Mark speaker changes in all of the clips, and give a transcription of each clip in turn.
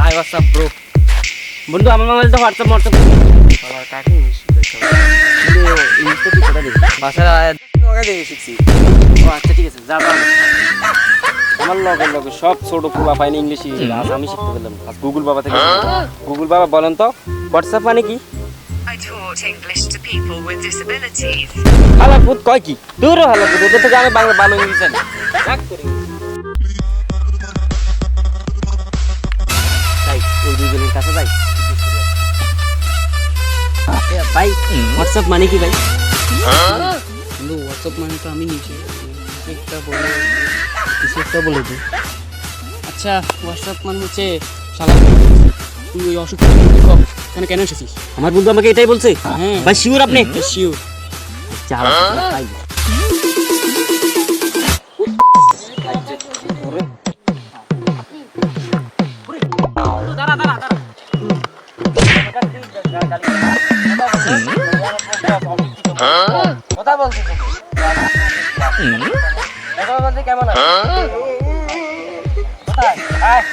Speaker 1: High WhatsApp bro. বন্ধু আমার মোবাইলটা হোয়াটসঅ্যাপ হোয়াটসঅ্যাপ
Speaker 2: আমার কাকে
Speaker 1: ইংলিশটা তুই কোথা দেখি ভাষা
Speaker 2: দেখে শিখছি।
Speaker 1: ও আচ্ছা ঠিক আছে যা তাহলে। আমার লগে সব ছোট পোলা পাইনি ইংলিশ আজ আমি শিখতে পেলাম আজ গুগল বাবা থেকে। গুগল বাবা বলেন তো হোয়াটসঅ্যাপ মানে কি?
Speaker 3: I taught English to people with disabilities.
Speaker 1: হালাপুত কয় কি দূর হালাপুত ওদের থেকে আমি বাংলা ভালো ইংলিশ জানি রাগ করি তাই ওই দুজনের কাছে যাই। ভাই হোয়াটসঅ্যাপ মানে কি ভাই?
Speaker 2: কিন্তু হোয়াটসঅ্যাপ মানে তো আমি নিচে কিছু একটা বলে দিই। আচ্ছা হোয়াটসঅ্যাপ মানে হচ্ছে শালা তুই ওই অসুখ কেন কেন এসেছিস?
Speaker 1: আমার বন্ধু আমাকে এটাই বলছে।
Speaker 2: হ্যাঁ
Speaker 1: ভাই শিওর আপনি?
Speaker 2: শিওর।
Speaker 1: তাই কথা বলছি কেমন আছে কোথায় আয়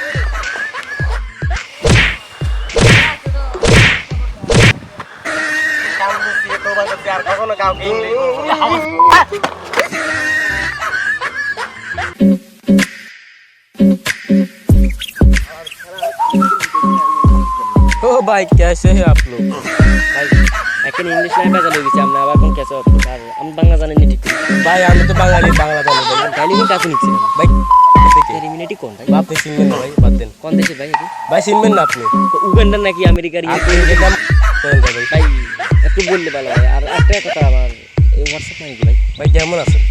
Speaker 1: আর কখনো কাউকে
Speaker 2: ओ भाई कैसे हैं आप लोग?
Speaker 1: ভাই এখন ইংলিশ নাই বাজা লেগেছে আমরা আবার কোন কেসে আপলোড আর আমি বাংলা জানি না ঠিক করে
Speaker 2: भाई আমি তো বাঙালি বাংলা জানি ভাই।
Speaker 1: তাইলে কিন্তু আপনি নিচ্ছিলাম
Speaker 2: ভাই
Speaker 1: টেরিমিনেটি কোন ভাই
Speaker 2: আপনি চিনবেন না ভাই বাদ দেন।
Speaker 1: কোন দেশে ভাই এটি
Speaker 2: ভাই চিনবেন না আপনি?
Speaker 1: উগান্ডার নাকি আমেরিকার
Speaker 2: আপনি এটার নাম করেন না ভাই।
Speaker 1: ভাই একটু বললে ভালো হয় আর একটা কথা আমার এই হোয়াটসঅ্যাপ মানে কি ভাই?
Speaker 2: ভাই কেমন আছেন?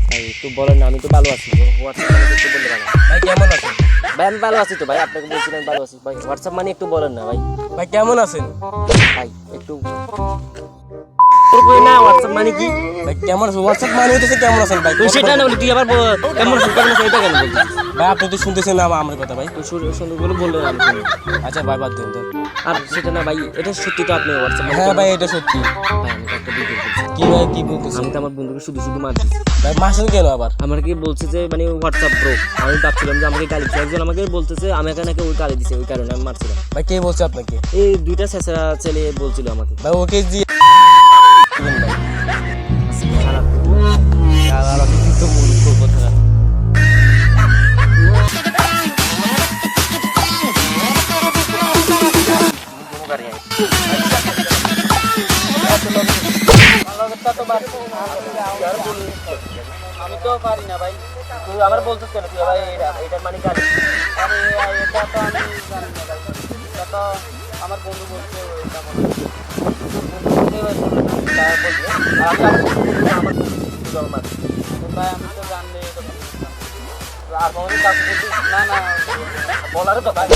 Speaker 1: ভাই একটু বলেন না আমি তো ভালো আছি হোয়াটসঅ্যাপ মানে একটু বললে ভালো হয়।
Speaker 2: ভাই কেমন আছেন?
Speaker 1: ভাই আমি ভালো আছি তো ভাই আপনাকে বলছিলাম ভালো আছি ভাই হোয়াটসঅ্যাপ মানে একটু বলেন না ভাই
Speaker 2: ভাই কেমন আছেন?
Speaker 1: ভাই একটু না হোয়াটসঅ্যাপ মানে কি?
Speaker 2: ভাই কেমন আছেন? হোয়াটসঅ্যাপ মানে হচ্ছে কেমন আছেন ভাই?
Speaker 1: তুই সেটা না বলি তুই আবার কেমন আছিস এটা কেন বলছিস?
Speaker 2: ভাই আপনি তো শুনতেছেন না আমার কথা ভাই।
Speaker 1: তুই সুন্দর করে বললে আমি শুনি।
Speaker 2: আচ্ছা ভাই বাদ দেন দেন।
Speaker 1: আর সেটা না ভাই এটা সত্যি তো আপনি হোয়াটসঅ্যাপ
Speaker 2: হ্যাঁ ভাই এটা সত্যি।
Speaker 1: ভাই আমি তো একটা ভিডিও করছি
Speaker 2: কি ভাই কি বলতেছেন?
Speaker 1: আমি তো আমার বন্ধুকে শুধু শুধু মার দিচ্ছি
Speaker 2: ভাই মাসুল কেন আবার?
Speaker 1: আমাকে বলছে যে মানে হোয়াটসঅ্যাপ ব্রো আমি ভাবছিলাম যে আমাকে গালি দিচ্ছে একজন আমাকে বলতেছে আমাকে নাকি ওই গালি দিচ্ছে ওই কারণে আমি মারছিলাম।
Speaker 2: ভাই কে বলছে আপনাকে?
Speaker 1: এই দুইটা ছেঁচড়া ছেলে বলছিল আমাকে
Speaker 2: ভাই ওকে জি
Speaker 1: খারাপ কিন্তু মূর্খ কথা আমি তো পারি না ভাই তুই আবার বলছিস কেন তুই ভাই এটার মানে গাড়ি আরে এটা তো আমি জানি না ভাই এটা তো আমার বন্ধু বলছে এটা মনে ভাই আমি তো জানলে আর বলারও তো ভাই